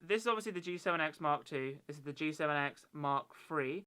this is obviously the G7X Mark II. This is the G7X Mark III.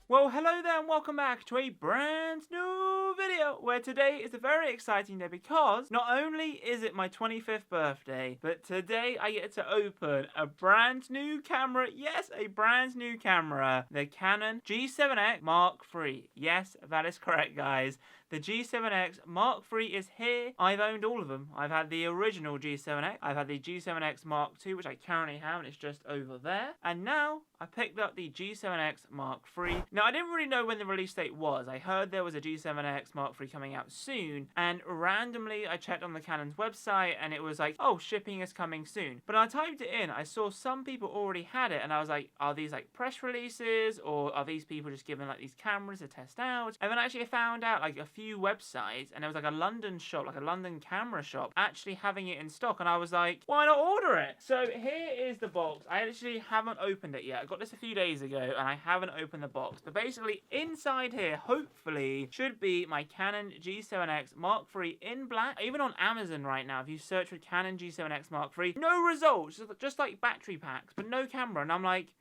Well, hello there and welcome back to a brand new video where today is a very exciting day because not only is it my 25th birthday, but today I get to open a brand new camera. Yes, a brand new camera. The Canon G7x Mark III. Yes, that is correct, guys. The G7X Mark III is here. I've owned all of them. I've had the original G7X. I've had the G7X Mark II, which I currently have, and it's just over there. And now I picked up the G7X Mark III. Now, I didn't really know when the release date was. I heard there was a G7X Mark III coming out soon, and randomly I checked on the Canon's website, and it was like, oh, shipping is coming soon. But I typed it in. I saw some people already had it, and I was like, are these like press releases, or are these people just giving like these cameras to test out? And then actually I found out like a few websites, and there was like a London shop, like a London camera shop, actually having it in stock, and I was like, why not order it? So here is the box. I actually haven't opened it yet. I got this a few days ago, and I haven't opened the box. But basically, inside here, hopefully, should be my Canon G7X Mark III in black. Even on Amazon right now, if you search for Canon G7X Mark III, no results, just like battery packs, but no camera. And I'm like,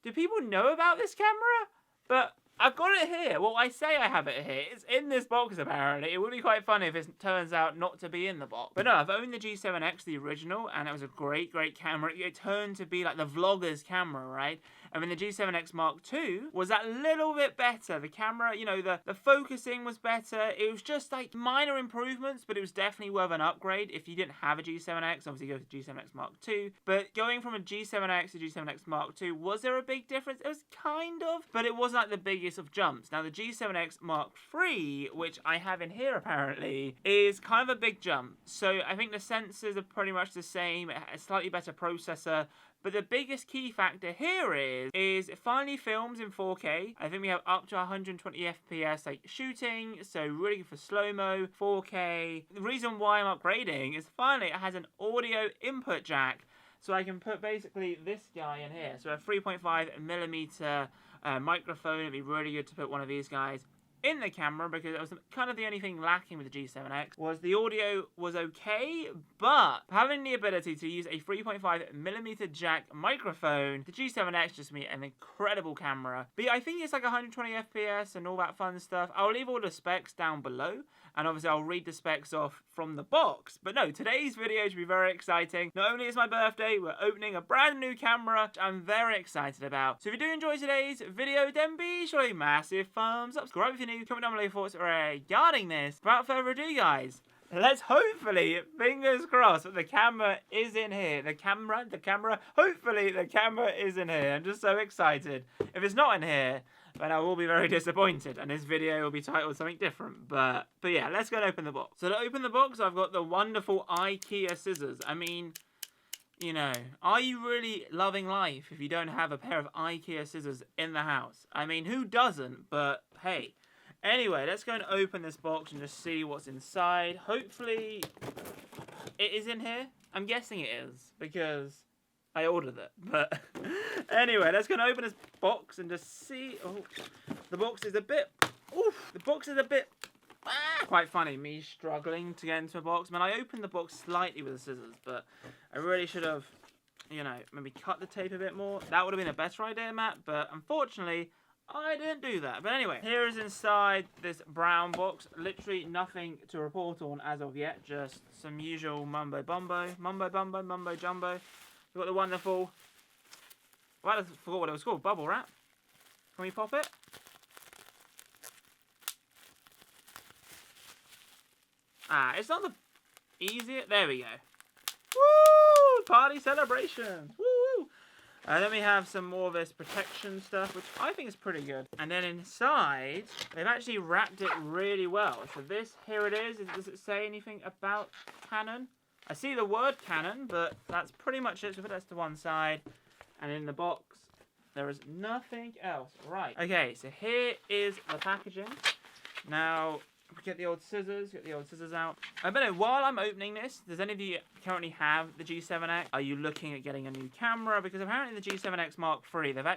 do people know about this camera? But I've got it here. Well, I say I have it here. It's in this box, apparently. It would be quite funny if it turns out not to be in the box. But no, I've owned the G7X, the original, and it was a great, great camera. It turned to be like the vlogger's camera, right? And then the G7X Mark II was that little bit better. The camera, you know, the focusing was better. It was just like minor improvements, but it was definitely worth an upgrade. If you didn't have a G7X, obviously go to G7X Mark II. But going from a G7X to G7X Mark II, was there a big difference? It was kind of, but it wasn't like the biggest of jumps. Now the G7X Mark III, which I have in here apparently, is kind of a big jump. So I think the sensors are pretty much the same, a slightly better processor. But the biggest key factor here is it finally films in 4K. I think we have up to 120 FPS like shooting, so really good for slow-mo, 4K. The reason why I'm upgrading is finally it has an audio input jack. So I can put basically this guy in here. So a 3.5mm microphone. It'd be really good to put one of these guys in the camera, because it was kind of the only thing lacking with the G7X was the audio was okay, but having the ability to use a 3.5mm jack microphone, the G7X just made an incredible camera. But yeah, I think it's like 120 FPS and all that fun stuff. I'll leave all the specs down below, and obviously I'll read the specs off from the box. But no, today's video should be very exciting. Not only is my birthday, we're opening a brand new camera, which I'm very excited about. So if you do enjoy today's video, then be sure to leave a massive thumbs up, subscribe if you're new, comment down below your thoughts regarding this. Without further ado, guys, let's hopefully, fingers crossed, that the camera is in here. Hopefully the camera is in here. I'm just so excited. If it's not in here, then I will be very disappointed, and this video will be titled something different. But yeah, let's go and open the box. So to open the box, I've got the wonderful IKEA scissors. I mean, you know, are you really loving life if you don't have a pair of IKEA scissors in the house? I mean, who doesn't? But hey. Anyway, let's go and open this box and just see what's inside. Hopefully, it is in here. I'm guessing it is, because I ordered it. But anyway, let's go and open this box and just see. Oh, the box is a bit... Oof, the box is a bit... Quite funny, me struggling to get into a box. Man, I opened the box slightly with the scissors, but I really should have, you know, maybe cut the tape a bit more. That would have been a better idea, Matt, but unfortunately, I didn't do that. But anyway, here is inside this brown box. Literally nothing to report on as of yet. Just some usual mumbo jumbo. We've got the wonderful... Well, I forgot what it was called. Bubble wrap. Can we pop it? Ah, it's not the easiest. There we go. Woo! Party celebration. Woo! Then we have some more of this protection stuff, which I think is pretty good. And then inside, they've actually wrapped it really well. So this, here it is. Does it say anything about Canon? I see the word Canon, but that's pretty much it. So put that to one side. And in the box, there is nothing else. Right. Okay, so here is the packaging. Now, Get the old scissors, out. But no, while I'm opening this, does any of you currently have the G7X? Are you looking at getting a new camera? Because apparently the G7X Mark III, I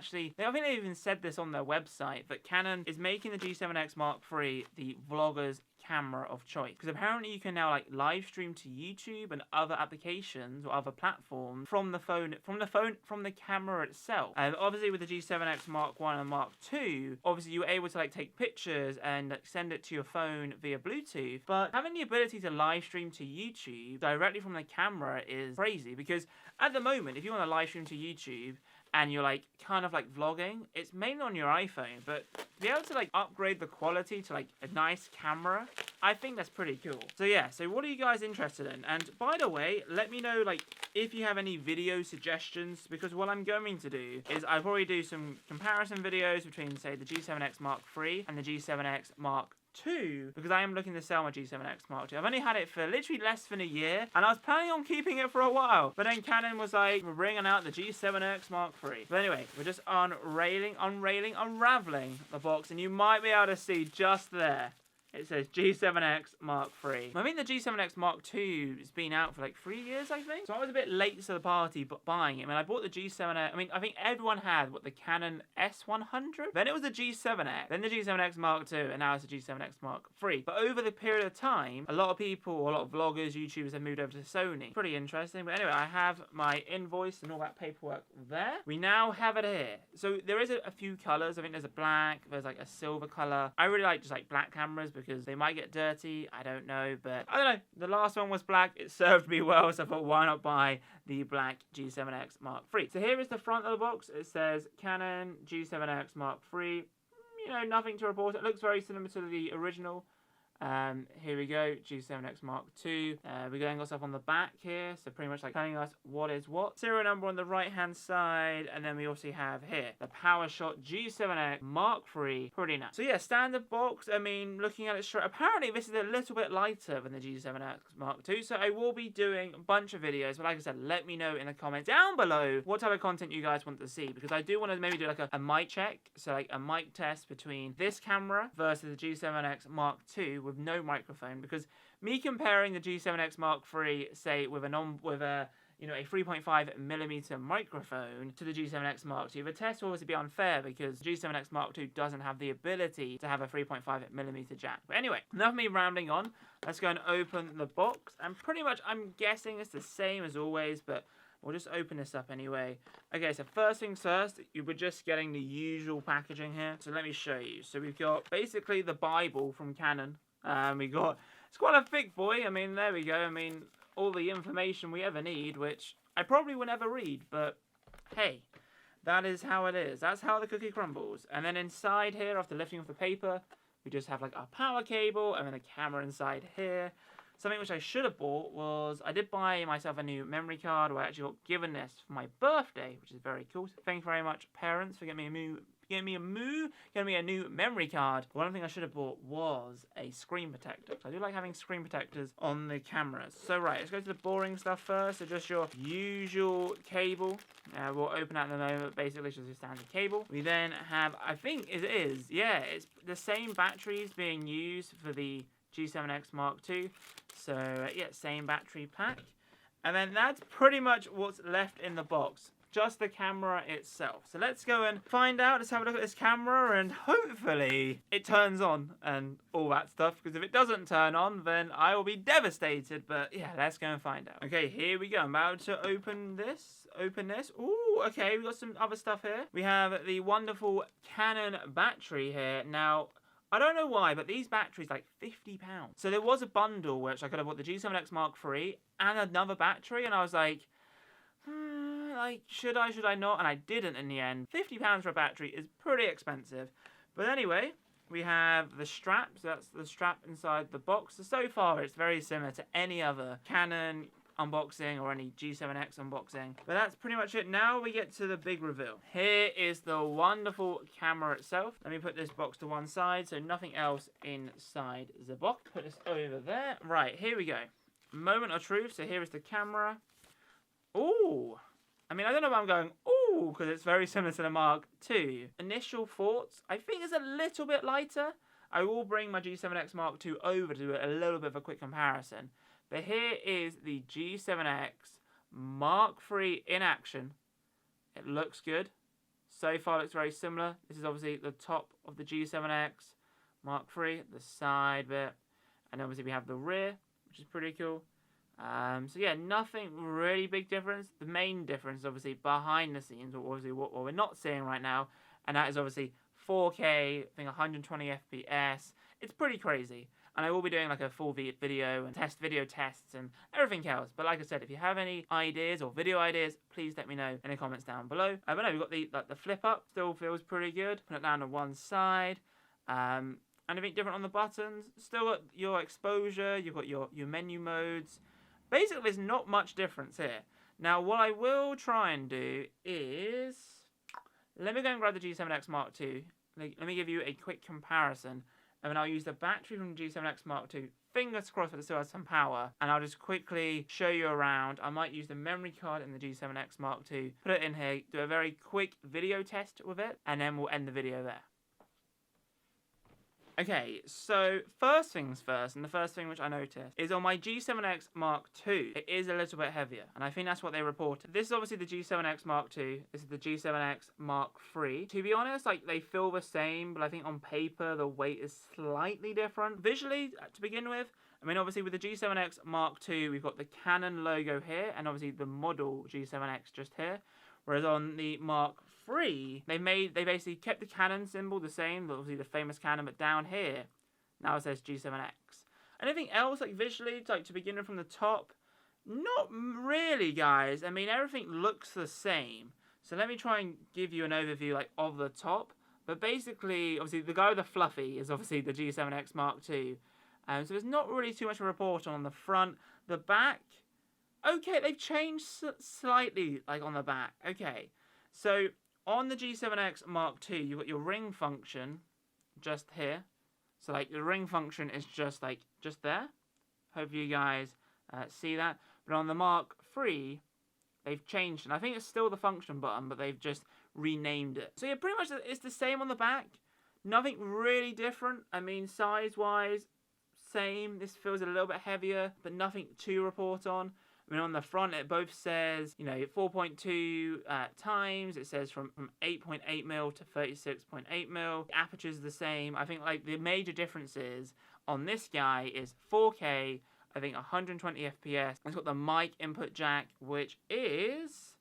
think they even said this on their website, that Canon is making the G7X Mark III the vlogger's camera of choice, because apparently you can now like live stream to YouTube and other applications or other platforms from the camera itself. And obviously with the G7X Mark I and Mark II, obviously you were able to like take pictures and like, send it to your phone via Bluetooth, but having the ability to live stream to YouTube directly from the camera is crazy, because at the moment if you want to live stream to YouTube and you're like kind of like vlogging, it's mainly on your iPhone, but to be able to like upgrade the quality to like a nice camera, I think that's pretty cool. So yeah, so what are you guys interested in? And by the way, let me know like if you have any video suggestions, because what I'm going to do is I'll probably do some comparison videos between say the G7X Mark III and the G7X Mark II, because I am looking to sell my G7X Mark II. I've only had it for literally less than a year, and I was planning on keeping it for a while, but then Canon was like, we're bringing out the G7X Mark III. But anyway, we're just unraveling the box, and you might be able to see just there, it says G7X Mark III. I think the G7X Mark II has been out for like 3 years, I think. So I was a bit late to the party buying it. I mean, I bought the G7X. I mean, I think everyone had, what, the Canon S100? Then it was the G7X. Then the G7X Mark II. And now it's the G7X Mark III. But over the period of time, a lot of people, a lot of vloggers, YouTubers have moved over to Sony. Pretty interesting. But anyway, I have my invoice and all that paperwork there. We now have it here. So there is a few colors. I think there's a black. There's like a silver color. I really like just like black cameras, because they might get dirty, I don't know, but I don't know, the last one was black, it served me well, so I thought why not buy the black G7X Mark III. So here is the front of the box. It says Canon G7X Mark III, you know, nothing to report. It looks very similar to the original. Here we go, G7X Mark II. We're going also up on the back here, so pretty much like telling us what is what. Serial number on the right hand side, and then we also have here the PowerShot G7X Mark III. Pretty nice. So yeah, standard box. I mean, looking at it straight, apparently this is a little bit lighter than the G7X Mark II, so I will be doing a bunch of videos, but like I said, let me know in the comments down below what type of content you guys want to see, because I do want to maybe do like a mic check, so like a mic test between this camera versus the G7X Mark II with no microphone, because me comparing the G7X Mark III, say with a 3.5mm microphone to the G7X Mark II, the test will obviously be unfair because G7X Mark II doesn't have the ability to have a 3.5mm jack. But anyway, enough of me rambling on. Let's go and open the box. And pretty much, I'm guessing it's the same as always, but we'll just open this up anyway. Okay, so first things first, you were just getting the usual packaging here. So let me show you. So we've got basically the Bible from Canon. It's quite a thick boy. I mean, there we go. I mean, all the information we ever need, which I probably will never read, but hey, that is how it is. That's how the cookie crumbles. And then inside here, after lifting off the paper, we just have like our power cable and then a camera inside here. Something which I should have bought was, I did buy myself a new memory card, or I actually got given this for my birthday, which is very cool. So thank you very much, parents, for getting me a new memory card. One thing I should have bought was a screen protector. So I do like having screen protectors on the cameras. So right, let's go to the boring stuff first. So just your usual cable. We'll open out in a moment. Basically, it's just a standard cable. We then have, I think it's the same batteries being used for the G7X Mark II. So yeah, same battery pack. And then that's pretty much what's left in the box. Just the camera itself. So let's go and find out. Let's have a look at this camera, and hopefully it turns on and all that stuff, because if it doesn't turn on, then I will be devastated. But yeah, let's go and find out. Okay, here we go. I'm about to open this. Ooh, okay, we got some other stuff here. We have the wonderful Canon battery here. Now, I don't know why, but these batteries like £50. So there was a bundle which I could have bought the G7X Mark III and another battery, and I was like, like, should I not? And I didn't in the end. £50 for a battery is pretty expensive. But anyway, we have the strap. So that's the strap inside the box. So far, it's very similar to any other Canon unboxing or any G7X unboxing. But that's pretty much it. Now we get to the big reveal. Here is the wonderful camera itself. Let me put this box to one side so nothing else inside the box. Put this over there. Right, here we go. Moment of truth. So here is the camera. Ooh. I mean, I don't know why I'm going, ooh, because it's very similar to the Mark II. Initial thoughts, I think it's a little bit lighter. I will bring my G7X Mark II over to do a little bit of a quick comparison. But here is the G7X Mark III in action. It looks good. So far it looks very similar. This is obviously the top of the G7X Mark III, the side bit. And obviously we have the rear, which is pretty cool. So yeah, nothing really big difference. The main difference, obviously, behind the scenes, or obviously what we're not seeing right now, and that is obviously 4K, I think 120 FPS. It's pretty crazy. And I will be doing like a full video and video tests and everything else. But like I said, if you have any ideas or video ideas, please let me know in the comments down below. But no, we've got the flip up, still feels pretty good. Put it down to one side. Anything different on the buttons? Still got your exposure, you've got your menu modes. Basically, there's not much difference here. Now, what I will try and do is... Let me go and grab the G7X Mark II. Let me give you a quick comparison. And then I'll use the battery from the G7X Mark II. Fingers crossed that it still has some power. And I'll just quickly show you around. I might use the memory card in the G7X Mark II. Put it in here. Do a very quick video test with it. And then we'll end the video there. Okay, so first things first, and the first thing which I noticed is on my G7X Mark II, it is a little bit heavier, and I think that's what they reported. This is obviously the G7X Mark II, this is the G7X Mark III. To be honest, like, they feel the same, but I think on paper, the weight is slightly different. Visually, to begin with, I mean, obviously with the G7X Mark II, we've got the Canon logo here, and obviously the model G7X just here. Whereas on the Mark III, they basically kept the Canon symbol the same, obviously the famous Canon, but down here, now it says G7X. Anything else, like visually, like to begin with from the top? Not really, guys. I mean, everything looks the same. So let me try and give you an overview, like, of the top. But basically, obviously, the guy with the fluffy is obviously the G7X Mark II. So there's not really too much to report on the front. The back... Okay, they've changed slightly, like, on the back. Okay, so on the G7X Mark II, you've got your ring function just here. So, like, the ring function is just there. Hope you guys see that. But on the Mark III, they've changed, and I think it's still the function button, but they've just renamed it. So, yeah, pretty much it's the same on the back. Nothing really different. I mean, size-wise, same. This feels a little bit heavier, but nothing to report on. I mean, on the front, it both says, you know, 4.2 times. It says from 8.8mm to 36.8mm. The aperture's the same. I think, like, the major differences on this guy is 4K, I think 120 FPS. It's got the mic input jack, which is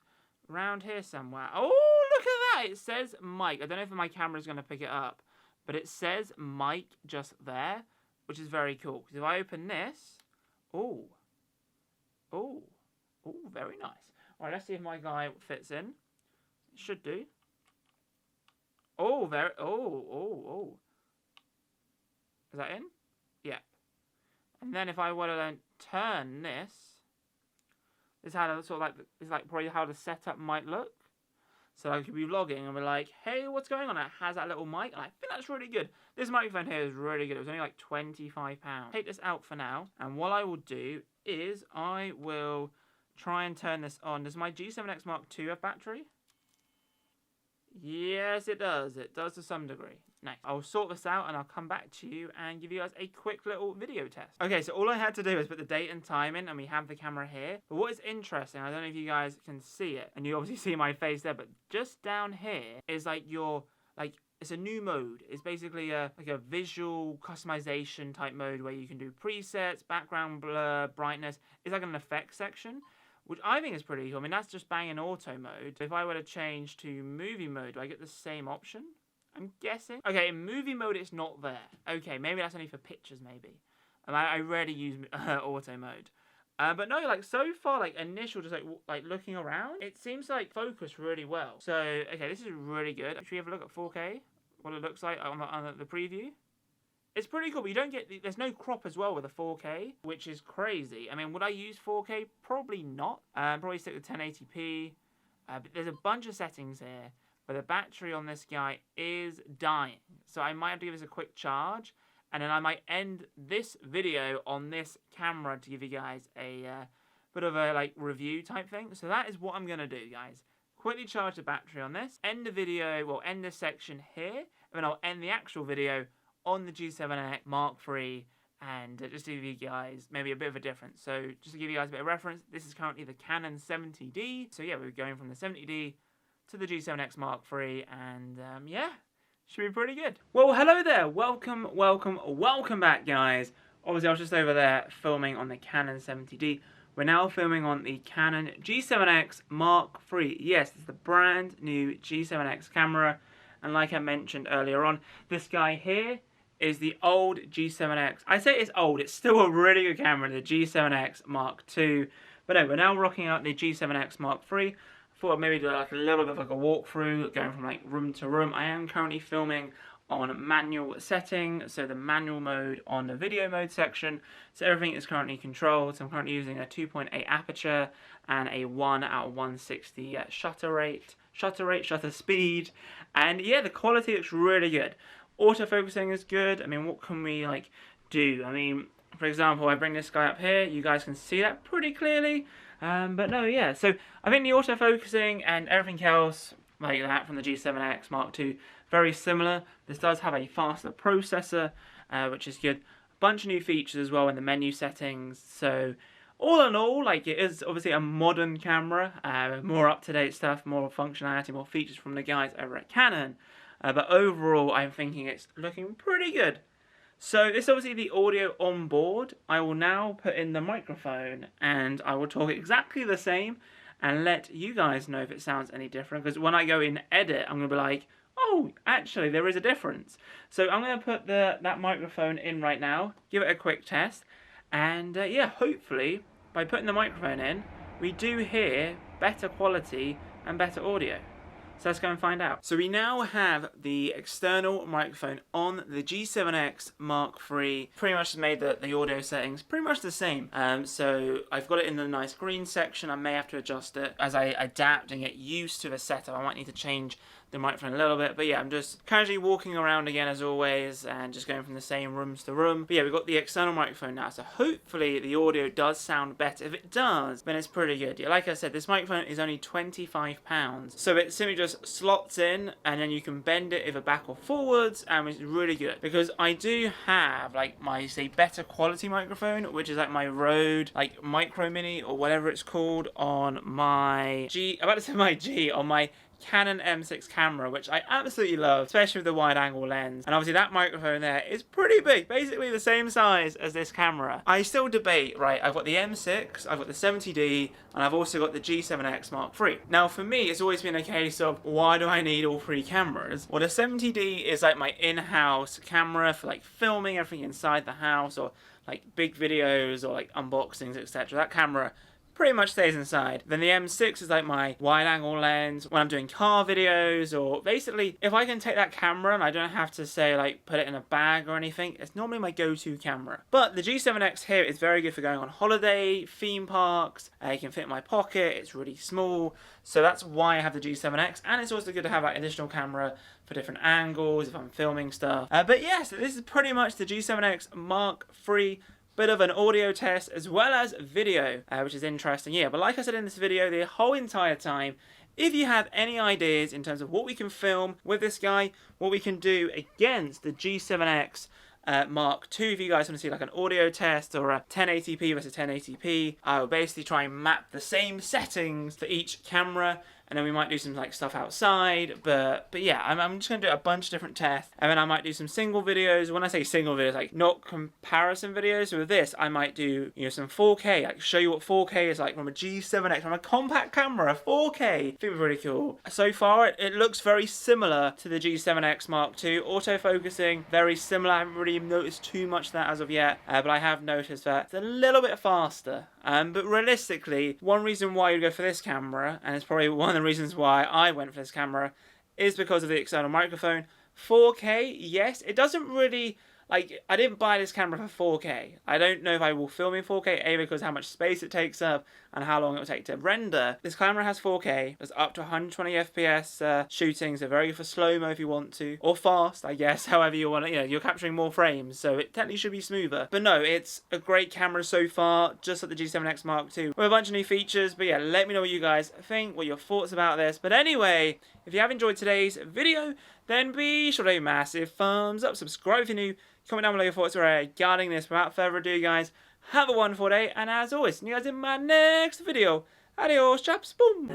around here somewhere. Oh, look at that! It says mic. I don't know if my camera's going to pick it up, but it says mic just there, which is very cool. Because if I open this, oh, very nice. All right, let's see if my guy fits in. It should do. Oh, very. Oh. Is that in? Yeah. And then if I were to then turn this, this is how the, sort of like, it's like probably how the setup might look. So I could be vlogging and be like, hey, what's going on? It has that little mic, and I think that's really good. This microphone here is really good. It was only like £25. Take this out for now, and what I will do is I will try and turn this on. Does my G7X Mark II have battery? Yes, it does. It does to some degree. Nice. I'll sort this out and I'll come back to you and give you guys a quick little video test. Okay, so all I had to do is put the date and time in, and we have the camera here. But what is interesting, I don't know if you guys can see it, and you obviously see my face there, but just down here is like your, like, it's a new mode. It's basically like a visual customization type mode where you can do presets, background blur, brightness. It's like an effects section, which I think is pretty cool. I mean, that's just banging auto mode. If I were to change to movie mode, do I get the same option? I'm guessing. Okay, in movie mode, it's not there. Okay, maybe that's only for pictures, maybe. I rarely use auto mode. But no, like, so far, like, initial, just, like looking around, it seems to, like, focus really well. So, okay, this is really good. Should we have a look at 4K? What it looks like on the preview? It's pretty cool, but you don't get, there's no crop as well with a 4K, which is crazy. I mean, would I use 4K? Probably not. Probably stick with 1080p. But there's a bunch of settings here. But the battery on this guy is dying. So I might have to give this a quick charge. And then I might end this video on this camera to give you guys a bit of a, like, review type thing. So that is what I'm going to do, guys. Quickly charge the battery on this. End the video, well, end this section here. And then I'll end the actual video on the G7X Mark III, and just to give you guys maybe a bit of a difference. So just to give you guys a bit of reference, this is currently the Canon 70D. So yeah, we're going from the 70D to the G7X Mark III, and yeah, should be pretty good. Well, hello there, welcome back, guys. Obviously, I was just over there filming on the Canon 70D. We're now filming on the Canon G7X Mark III. Yes, it's the brand new G7X camera, and like I mentioned earlier on, this guy here is the old G7X. I say it's old, it's still a really good camera, the G7X Mark II. But no, we're now rocking out the G7X Mark III. I thought I'd maybe do like a little bit of like a walkthrough, going from like room to room. I am currently filming on manual setting, so the manual mode on the video mode section. So everything is currently controlled. So I'm currently using a 2.8 aperture and a 1/160 shutter speed. And yeah, the quality looks really good. Autofocusing is good. I mean, what can we like do? I mean, for example, I bring this guy up here, you guys can see that pretty clearly. But no, yeah, so I think the autofocusing and everything else like that from the G7X Mark II, very similar. This does have a faster processor, which is good. A bunch of new features as well in the menu settings. So all in all, like, it is obviously a modern camera, more up-to-date stuff, more functionality, more features from the guys over at Canon. But overall, I'm thinking it's looking pretty good. So this is obviously the audio on board. I will now put in the microphone and I will talk exactly the same and let you guys know if it sounds any different. Because when I go in edit, I'm going to be like, oh, actually there is a difference. So I'm going to put that microphone in right now, give it a quick test. And yeah, hopefully by putting the microphone in, we do hear better quality and better audio. So let's go and find out. So we now have the external microphone on the G7X Mark III. Pretty much made the audio settings pretty much the same. So I've got it in the nice green section. I may have to adjust it as I adapt and get used to the setup. I might need to change the microphone a little bit, but yeah, I'm just casually walking around again as always and just going from the same rooms to room. But yeah, we've got the external microphone now, so hopefully the audio does sound better. If it does, then it's pretty good. Yeah, like I said, this microphone is only £25, so it simply just slots in and then you can bend it either back or forwards, and it's really good. Because I do have like my, say, better quality microphone, which is like my Rode like Micro Mini or whatever it's called on my on my Canon M6 camera, which I absolutely love, especially with the wide angle lens. And obviously that microphone there is pretty big, basically the same size as this camera. I still debate, right, I've got the M6, I've got the 70D, and I've also got the G7X Mark III. Now for me, it's always been a case of, why do I need all three cameras? Well, the 70D is like my in-house camera for like filming everything inside the house, or like big videos, or like unboxings, etc. That camera pretty much stays inside. Then the M6 is like my wide angle lens when I'm doing car videos, or basically if I can take that camera and I don't have to say like put it in a bag or anything, it's normally my go-to camera. But the G7X here is very good for going on holiday, theme parks, it can fit in my pocket, it's really small, so that's why I have the G7X, and it's also good to have that additional camera for different angles if I'm filming stuff. But yeah, so this is pretty much the G7X Mark III. Bit of an audio test as well as video, which is interesting. Yeah, but like I said in this video the whole entire time, if you have any ideas in terms of what we can film with this guy, what we can do against the G7X Mark II, if you guys want to see like an audio test or a 1080p versus 1080p, I will basically try and map the same settings for each camera, and then we might do some like stuff outside, but yeah, I'm just going to do a bunch of different tests, and then I might do some single videos. When I say single videos, like not comparison videos. So with this, I might do, you know, some 4K, like show you what 4K is like from a G7X, from a compact camera, 4K. I think it's really cool. So far, it looks very similar to the G7X Mark II. Autofocusing, very similar. I haven't really noticed too much of that as of yet, but I have noticed that it's a little bit faster. But realistically, one reason why you go for this camera, and it's probably one of the reasons why I went for this camera, is because of the external microphone. 4K, yes, it doesn't really, like, I didn't buy this camera for 4K. I don't know if I will film in 4K, A, because how much space it takes up, and how long it will take to render. This camera has 4K, there's up to 120 FPS shooting, so very good for slow-mo if you want to, or fast, I guess, however you want to, you're capturing more frames, so it technically should be smoother. But no, it's a great camera so far, just like the G7x Mark II, with a bunch of new features. But yeah, let me know what you guys think, what your thoughts about this. But anyway, if you have enjoyed today's video, then be sure to leave a massive thumbs up, subscribe if you're new, comment down below your thoughts regarding this. Without further ado, guys, have a wonderful day, and as always, see you guys in my next video. Adios, chaps. Boom.